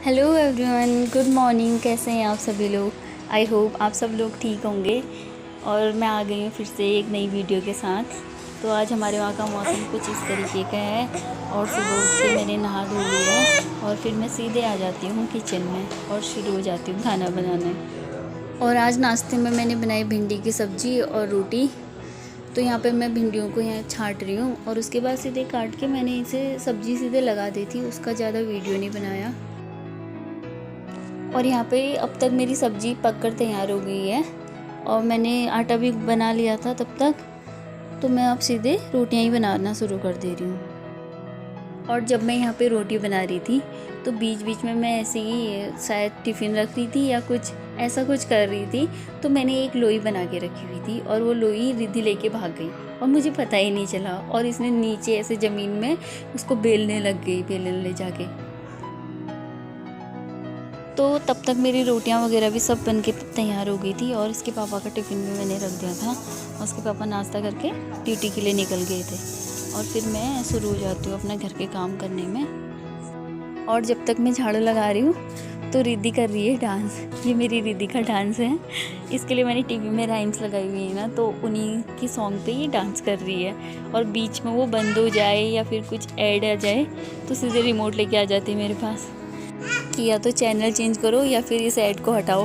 Hello everyone, good morning. कैसे हैं आप सभी लोग? आई होप आप सब लोग ठीक होंगे। और मैं आ गई हूँ फिर से एक नई वीडियो के साथ। तो आज हमारे वहाँ का मौसम कुछ इस तरीके का है और सुबह उठ के मैंने नहा धो लिया और फिर मैं सीधे आ जाती हूँ किचन में और शुरू हो जाती हूँ खाना बनाने। और आज नाश्ते में मैंने बनाई भिंडी की सब्ज़ी और रोटी। तो यहाँ पे मैं भिंडियों को यहाँ छाँट रही हूँ और उसके बाद सीधे काट के मैंने इसे सब्ज़ी सीधे लगा दी थी, उसका ज़्यादा वीडियो नहीं बनाया। और यहाँ पे अब तक मेरी सब्ज़ी पककर तैयार हो गई है और मैंने आटा भी बना लिया था तब तक। तो मैं अब सीधे रोटियाँ ही बनाना शुरू कर दे रही हूँ। और जब मैं यहाँ पे रोटी बना रही थी तो बीच बीच में मैं ऐसे ही शायद टिफ़िन रख रही थी या कुछ ऐसा कुछ कर रही थी, तो मैंने एक लोई बना के रखी हुई थी और वो लोई रिद्धि लेके भाग गई और मुझे पता ही नहीं चला और इसने नीचे ऐसे ज़मीन में उसको बेलने लग गई, बेलन ले जाके। तो तब तक मेरी रोटियां वगैरह भी सब बन के तैयार हो गई थी और इसके पापा का टिफ़िन भी मैंने रख दिया था और उसके पापा नाश्ता करके ड्यूटी के लिए निकल गए थे। और फिर मैं शुरू हो जाती हूँ अपने घर के काम करने में। और जब तक मैं झाड़ू लगा रही हूँ तो रिद्धि कर रही है डांस। ये मेरी रिद्धि का डांस है। इसके लिए मैंने टीवी में राइम्स लगाई हुई है ना, तो उन्हीं की सॉन्ग पे ये डांस कर रही है। और बीच में वो बंद हो जाए या फिर कुछ ऐड आ जाए तो सीधे रिमोट लेके आ जाती है मेरे पास कि या तो चैनल चेंज करो या फिर इस ऐड को हटाओ।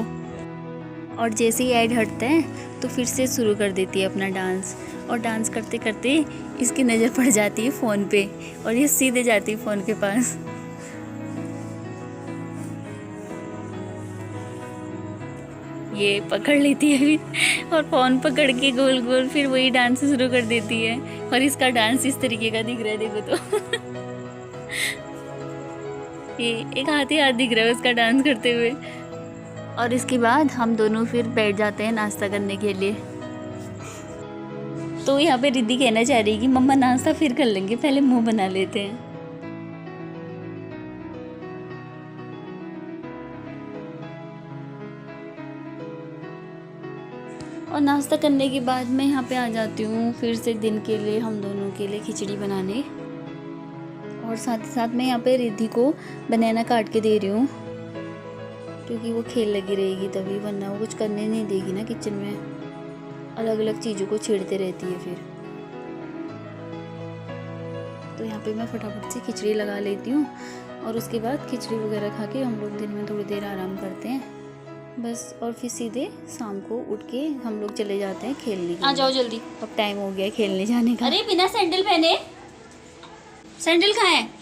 और जैसे ही ऐड हटता है तो फिर से शुरू कर देती है अपना डांस। और डांस करते करते इसकी नज़र पड़ जाती है फ़ोन पे और ये सीधे जाती है फ़ोन के पास। ये पकड़ लेती है फिर और फ़ोन पकड़ के गोल गोल फिर वही डांस शुरू कर देती है। और इसका डांस इस तरीके का दिख रहा है, देखो तो ये एक हाथ ही हाथ दिख रहा है उसका डांस करते हुए। और इसके बाद हम दोनों फिर बैठ जाते हैं नाश्ता करने के लिए। तो यहाँ पे रिद्धि कहना चाह रही है कि मम्मा नाश्ता फिर कर लेंगे, पहले मुंह बना लेते हैं। और नाश्ता करने के बाद मैं यहाँ पे आ जाती हूँ फिर से दिन के लिए हम दोनों के लिए खिचड़ी बनाने। और साथ ही साथ मैं यहाँ पे रिद्धि को बनाना काट के दे रही हूँ क्योंकि वो खेल लगी रहेगी तभी, वरना वो कुछ करने नहीं देगी ना किचन में, अलग अलग चीज़ों को छेड़ते रहती है फिर। तो यहाँ पे मैं फटाफट से खिचड़ी लगा लेती हूँ और उसके बाद खिचड़ी वगैरह खा के हम लोग दिन में थोड़ी देर आराम करते हैं बस। और फिर सीधे शाम को उठ के हम लोग चले जाते हैं खेलने के लिए। आ जाओ जल्दी, अब टाइम हो गया खेलने जाने का। अरे बिना सैंडल पहने, सैंडल कहाँ है?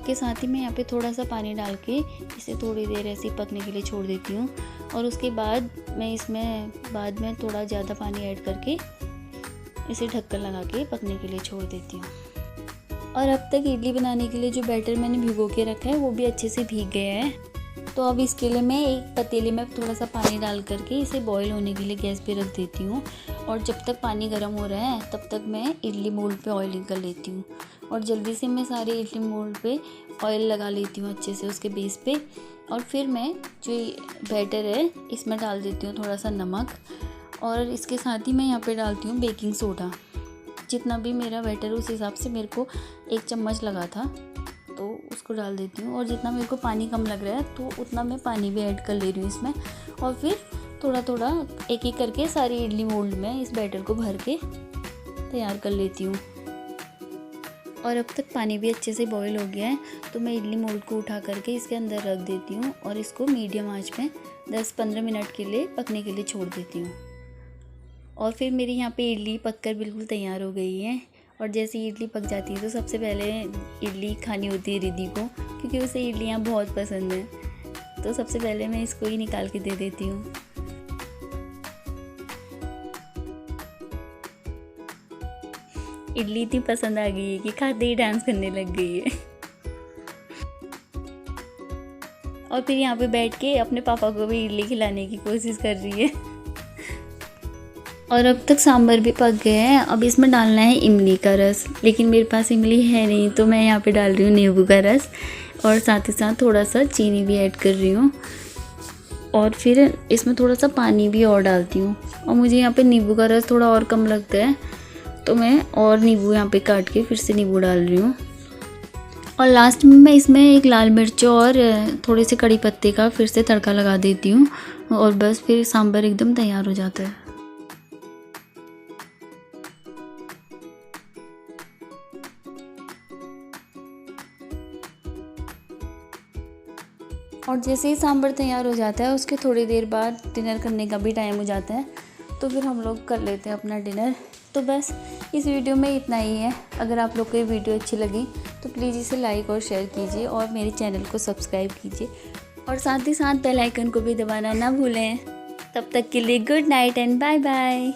इसके साथ ही मैं यहाँ पे थोड़ा सा पानी डाल के इसे थोड़ी देर ऐसे पकने के लिए छोड़ देती हूँ। और उसके बाद मैं इसमें बाद में थोड़ा ज़्यादा पानी ऐड करके इसे ढक्कन लगा के पकने के लिए छोड़ देती हूँ। और अब तक इडली बनाने के लिए जो बैटर मैंने भिगो के रखा है वो भी अच्छे से भीग गया है। तो अब इसके लिए मैं एक पतीले में थोड़ा सा पानी डाल करके इसे बॉईल होने के लिए गैस पे रख देती हूँ। और जब तक पानी गर्म हो रहा है तब तक मैं इडली मोल्ड पे ऑयलिंग कर लेती हूँ। और जल्दी से मैं सारे इडली मोल्ड पे ऑयल लगा लेती हूँ अच्छे से उसके बेस पे। और फिर मैं जो बैटर है इसमें डाल देती हूँ थोड़ा सा नमक, और इसके साथ ही मैं यहाँ पे डालती हूँ बेकिंग सोडा। जितना भी मेरा बैटर उस हिसाब से मेरे को 1 चम्मच लगा था तो उसको डाल देती हूँ। और जितना मेरे को पानी कम लग रहा है तो उतना मैं पानी भी ऐड कर ले रही हूँ इसमें। और फिर थोड़ा थोड़ा एक एक करके सारी इडली मोल्ड में इस बैटर को भर के तैयार कर लेती हूँ। और अब तक पानी भी अच्छे से बॉईल हो गया है तो मैं इडली मोल्ड को उठा करके इसके अंदर रख देती हूँ और इसको मीडियम आंच में 10-15 मिनट के लिए पकने के लिए छोड़ देती हूँ। और फिर मेरी यहाँ पे इडली पककर बिल्कुल तैयार हो गई है। और जैसे इडली पक जाती है तो सबसे पहले इडली खानी होती है रिद्धि को, क्योंकि उसे इडलियाँ बहुत पसंद हैं। तो सबसे पहले मैं इसको ही निकाल के दे देती हूँ। इडली इतनी पसंद आ गई है कि खाते ही डांस करने लग गई है। और फिर यहाँ पे बैठ के अपने पापा को भी इडली खिलाने की कोशिश कर रही है। और अब तक सांभर भी पक गया है। अब इसमें डालना है इमली का रस, लेकिन मेरे पास इमली है नहीं तो मैं यहाँ पे डाल रही हूँ नींबू का रस। और साथ ही साथ थोड़ा सा चीनी भी ऐड कर रही हूँ। और फिर इसमें थोड़ा सा पानी भी और डालती हूँ। और मुझे यहाँ पे नींबू का रस थोड़ा और कम लगता है तो मैं और नींबू यहाँ पे काट के फिर से नींबू डाल रही हूँ। और लास्ट में मैं इसमें एक लाल मिर्च और थोड़े से कड़ी पत्ते का फिर से तड़का लगा देती हूँ। और बस फिर सांभर एकदम तैयार हो जाता है। और जैसे ही सांभर तैयार हो जाता है उसके थोड़ी देर बाद डिनर करने का भी टाइम हो जाता है तो फिर हम लोग कर लेते हैं अपना डिनर। तो बस इस वीडियो में इतना ही है। अगर आप लोग को ये वीडियो अच्छी लगी तो प्लीज़ इसे लाइक और शेयर कीजिए और मेरे चैनल को सब्सक्राइब कीजिए और साथ ही साथ बेल आइकन को भी दबाना ना भूलें। तब तक के लिए good night and bye bye.